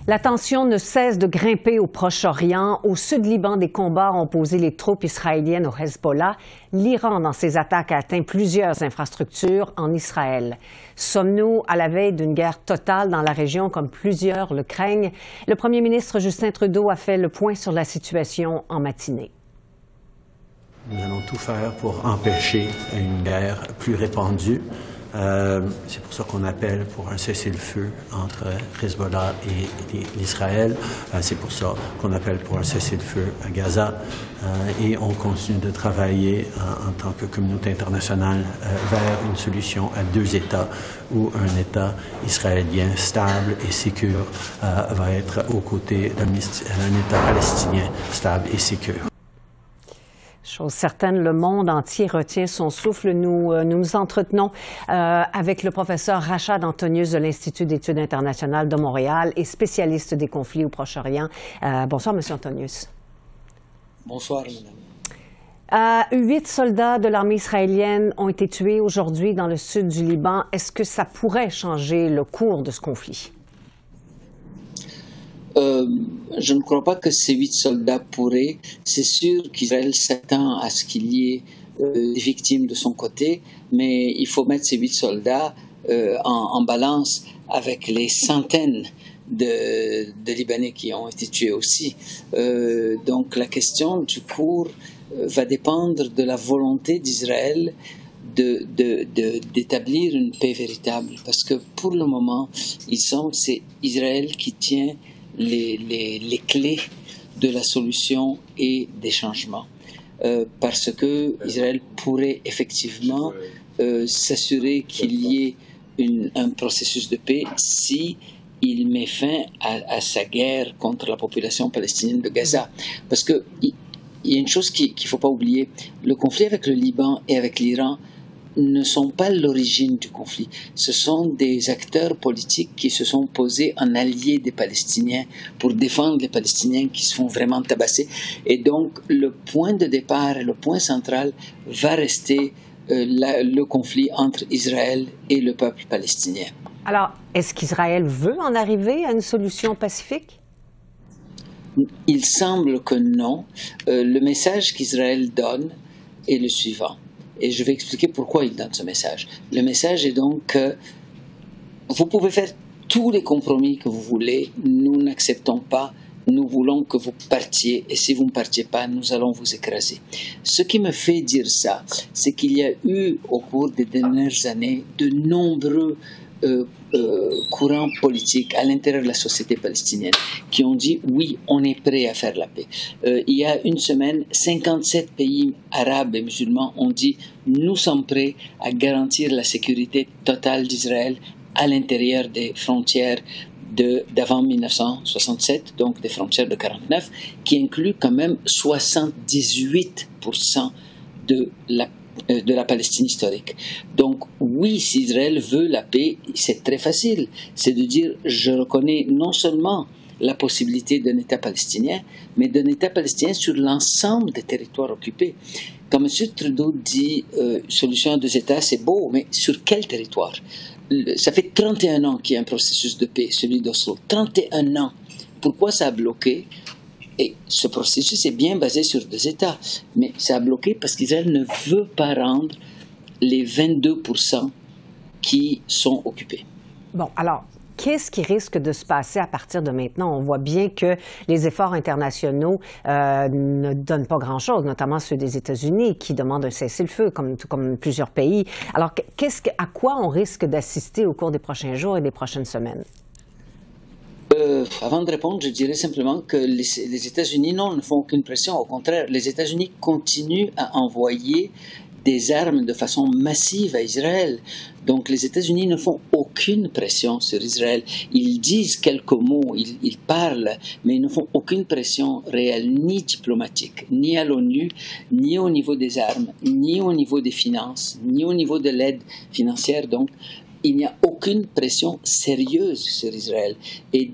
La tension ne cesse de grimper au Proche-Orient. Au Sud-Liban, des combats ont opposé les troupes israéliennes au Hezbollah. L'Iran, dans ses attaques, a atteint plusieurs infrastructures en Israël. Sommes-nous à la veille d'une guerre totale dans la région, comme plusieurs le craignent? Le premier ministre Justin Trudeau a fait le point sur la situation en matinée. Nous allons tout faire pour empêcher une guerre plus répandue. C'est pour ça qu'on appelle pour un cessez-le-feu entre Hezbollah et l'Israël. C'est pour ça qu'on appelle pour un cessez-le-feu à Gaza. Et on continue de travailler en tant que communauté internationale vers une solution à deux États où un État israélien stable et sécure va être aux côtés d'un État palestinien stable et sécure. Chose certaine, le monde entier retient son souffle. Nous nous entretenons avec le professeur Rachad Antonius de l'Institut d'études internationales de Montréal et spécialiste des conflits au Proche-Orient. Bonsoir, M. Antonius. Bonsoir, madame. 8 soldats de l'armée israélienne ont été tués aujourd'hui dans le sud du Liban. Est-ce que ça pourrait changer le cours de ce conflit? Je ne crois pas que ces 8 soldats pourraient. C'est sûr qu'Israël s'attend à ce qu'il y ait des victimes de son côté, mais il faut mettre ces 8 soldats en balance avec les centaines de Libanais qui ont été tués aussi. Donc la question du cours va dépendre de la volonté d'Israël d'établir une paix véritable. Parce que pour le moment, il semble que c'est Israël qui tient les clés de la solution et des changements. Parce que Israël pourrait effectivement s'assurer qu'il y ait un processus de paix si il met fin à sa guerre contre la population palestinienne de Gaza. Parce qu'il y a une chose qu'il ne faut pas oublier, le conflit avec le Liban et avec l'Iran ne sont pas l'origine du conflit. Ce sont des acteurs politiques qui se sont posés en alliés des Palestiniens pour défendre les Palestiniens qui se font vraiment tabasser. Et donc, le point de départ, le point central va rester le conflit entre Israël et le peuple palestinien. Alors, est-ce qu'Israël veut en arriver à une solution pacifique? Il semble que non. Le message qu'Israël donne est le suivant. Et je vais expliquer pourquoi il donne ce message. Le message est donc que vous pouvez faire tous les compromis que vous voulez, nous n'acceptons pas, nous voulons que vous partiez, et si vous ne partiez pas, nous allons vous écraser. Ce qui me fait dire ça, c'est qu'il y a eu au cours des dernières années de nombreux courants politiques à l'intérieur de la société palestinienne qui ont dit oui, on est prêt à faire la paix. Il y a une semaine, 57 pays arabes et musulmans ont dit nous sommes prêts à garantir la sécurité totale d'Israël à l'intérieur des frontières d'avant 1967, donc des frontières de 1949, qui incluent quand même 78% de la Palestine historique. Donc oui, si Israël veut la paix, c'est très facile. C'est de dire, je reconnais non seulement la possibilité d'un État palestinien, mais d'un État palestinien sur l'ensemble des territoires occupés. Quand M. Trudeau dit solution à deux États, c'est beau, mais sur quel territoire? Ça fait 31 ans qu'il y a un processus de paix, celui d'Oslo. 31 ans. Pourquoi ça a bloqué? Et ce processus est bien basé sur deux États. Mais ça a bloqué parce qu'Israël ne veut pas rendre les 22% qui sont occupés. Bon, alors, qu'est-ce qui risque de se passer à partir de maintenant? On voit bien que les efforts internationaux ne donnent pas grand-chose, notamment ceux des États-Unis qui demandent un cessez-le-feu, comme plusieurs pays. Alors, à quoi on risque d'assister au cours des prochains jours et des prochaines semaines? Avant de répondre, je dirais simplement que les États-Unis, non, ne font aucune pression. Au contraire, les États-Unis continuent à envoyer des armes de façon massive à Israël. Donc les États-Unis ne font aucune pression sur Israël. Ils disent quelques mots, ils parlent, mais ils ne font aucune pression réelle, ni diplomatique, ni à l'ONU, ni au niveau des armes, ni au niveau des finances, ni au niveau de l'aide financière. Donc il n'y a aucune pression sérieuse sur Israël. Et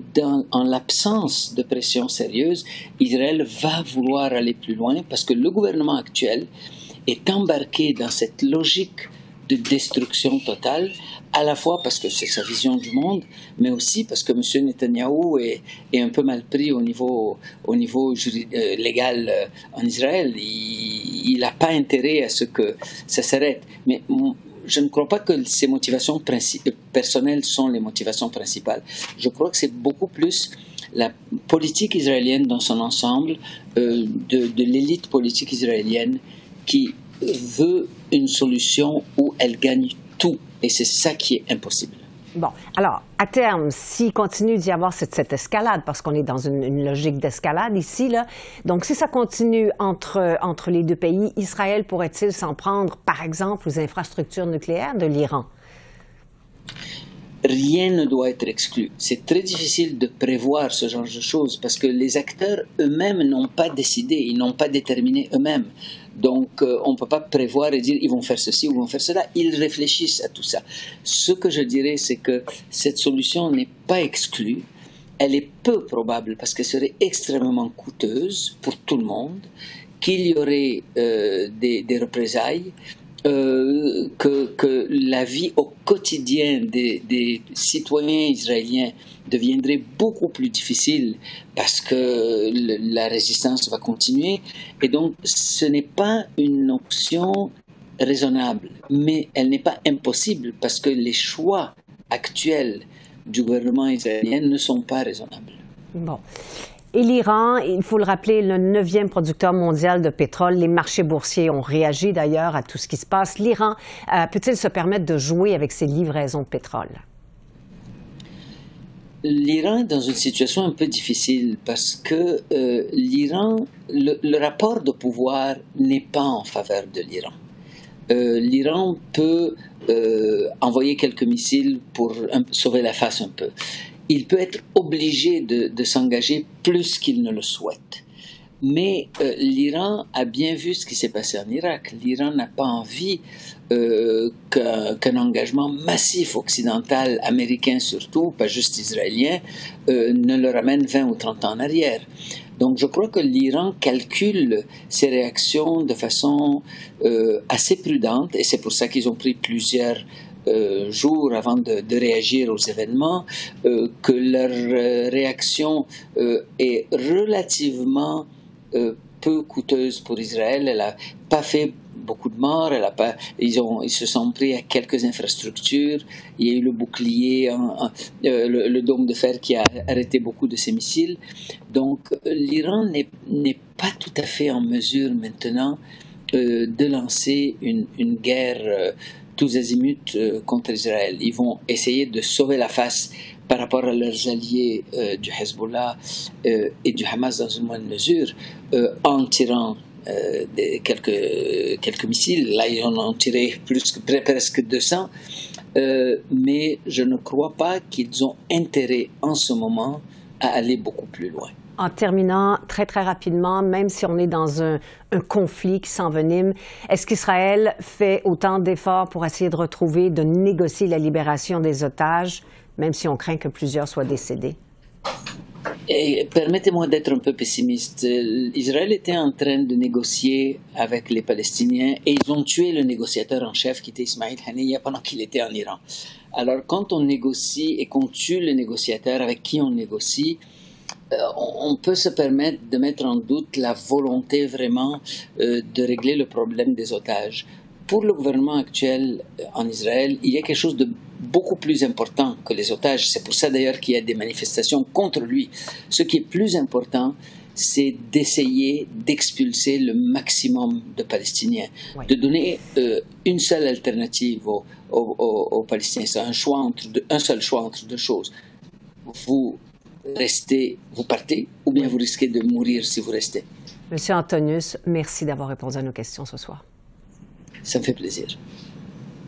en l'absence de pression sérieuse, Israël va vouloir aller plus loin parce que le gouvernement actuel est embarqué dans cette logique de destruction totale, à la fois parce que c'est sa vision du monde, mais aussi parce que M. Netanyahou est un peu mal pris au niveau légal en Israël. Il n'a pas intérêt à ce que ça s'arrête. Mais je ne crois pas que ses motivations personnelles sont les motivations principales. Je crois que c'est beaucoup plus la politique israélienne dans son ensemble, de l'élite politique israélienne qui veut une solution où elle gagne tout. Et c'est ça qui est impossible. Bon, alors, à terme, s'il continue d'y avoir cette escalade, parce qu'on est dans une logique d'escalade ici, là, donc si ça continue entre les deux pays, Israël pourrait-il s'en prendre, par exemple, aux infrastructures nucléaires de l'Iran? Rien ne doit être exclu. C'est très difficile de prévoir ce genre de choses parce que les acteurs eux-mêmes n'ont pas décidé, ils n'ont pas déterminé eux-mêmes. Donc, on ne peut pas prévoir et dire ils vont faire ceci ou ils vont faire cela. Ils réfléchissent à tout ça. Ce que je dirais, c'est que cette solution n'est pas exclue. Elle est peu probable parce qu'elle serait extrêmement coûteuse pour tout le monde, qu'il y aurait des représailles. Que la vie au quotidien des citoyens israéliens deviendrait beaucoup plus difficile parce que la résistance va continuer. Et donc, ce n'est pas une option raisonnable, mais elle n'est pas impossible parce que les choix actuels du gouvernement israélien ne sont pas raisonnables. Bon. Et l'Iran, il faut le rappeler, le 9e producteur mondial de pétrole. Les marchés boursiers ont réagi d'ailleurs à tout ce qui se passe. L'Iran peut-il se permettre de jouer avec ses livraisons de pétrole? L'Iran est dans une situation un peu difficile parce que l'Iran, le rapport de pouvoir n'est pas en faveur de l'Iran. L'Iran peut envoyer quelques missiles pour sauver la face un peu. Il peut être obligé de s'engager plus qu'il ne le souhaite. Mais l'Iran a bien vu ce qui s'est passé en Irak. L'Iran n'a pas envie qu'un engagement massif occidental, américain surtout, pas juste israélien, ne le ramène 20 ou 30 ans en arrière. Donc je crois que l'Iran calcule ses réactions de façon assez prudente, et c'est pour ça qu'ils ont pris plusieurs jours avant de réagir aux événements, que leur réaction est relativement peu coûteuse pour Israël. Elle n'a pas fait beaucoup de morts, ils se sont pris à quelques infrastructures, il y a eu le bouclier, le dôme de fer qui a arrêté beaucoup de ces missiles. Donc l'Iran n'est pas tout à fait en mesure maintenant de lancer une guerre tous azimuts contre Israël. Ils vont essayer de sauver la face par rapport à leurs alliés du Hezbollah et du Hamas dans une moindre mesure, en tirant quelques missiles. Là, ils en ont tiré presque 200. Mais je ne crois pas qu'ils ont intérêt en ce moment à aller beaucoup plus loin. En terminant très, très rapidement, même si on est dans un conflit qui s'envenime, est-ce qu'Israël fait autant d'efforts pour essayer de retrouver, de négocier la libération des otages, même si on craint que plusieurs soient décédés? Permettez-moi d'être un peu pessimiste. Israël était en train de négocier avec les Palestiniens et ils ont tué le négociateur en chef qui était Ismail Haniyeh pendant qu'il était en Iran. Alors quand on négocie et qu'on tue le négociateur avec qui on négocie, on peut se permettre de mettre en doute la volonté vraiment de régler le problème des otages. Pour le gouvernement actuel en Israël, il y a quelque chose de beaucoup plus important que les otages. C'est pour ça d'ailleurs qu'il y a des manifestations contre lui. Ce qui est plus important, c'est d'essayer d'expulser le maximum de Palestiniens, de donner une seule alternative aux Palestiniens. C'est un seul choix entre deux choses. Vous restez, vous partez, ou bien vous risquez de mourir si vous restez. Monsieur Antonius, merci d'avoir répondu à nos questions ce soir. Ça me fait plaisir.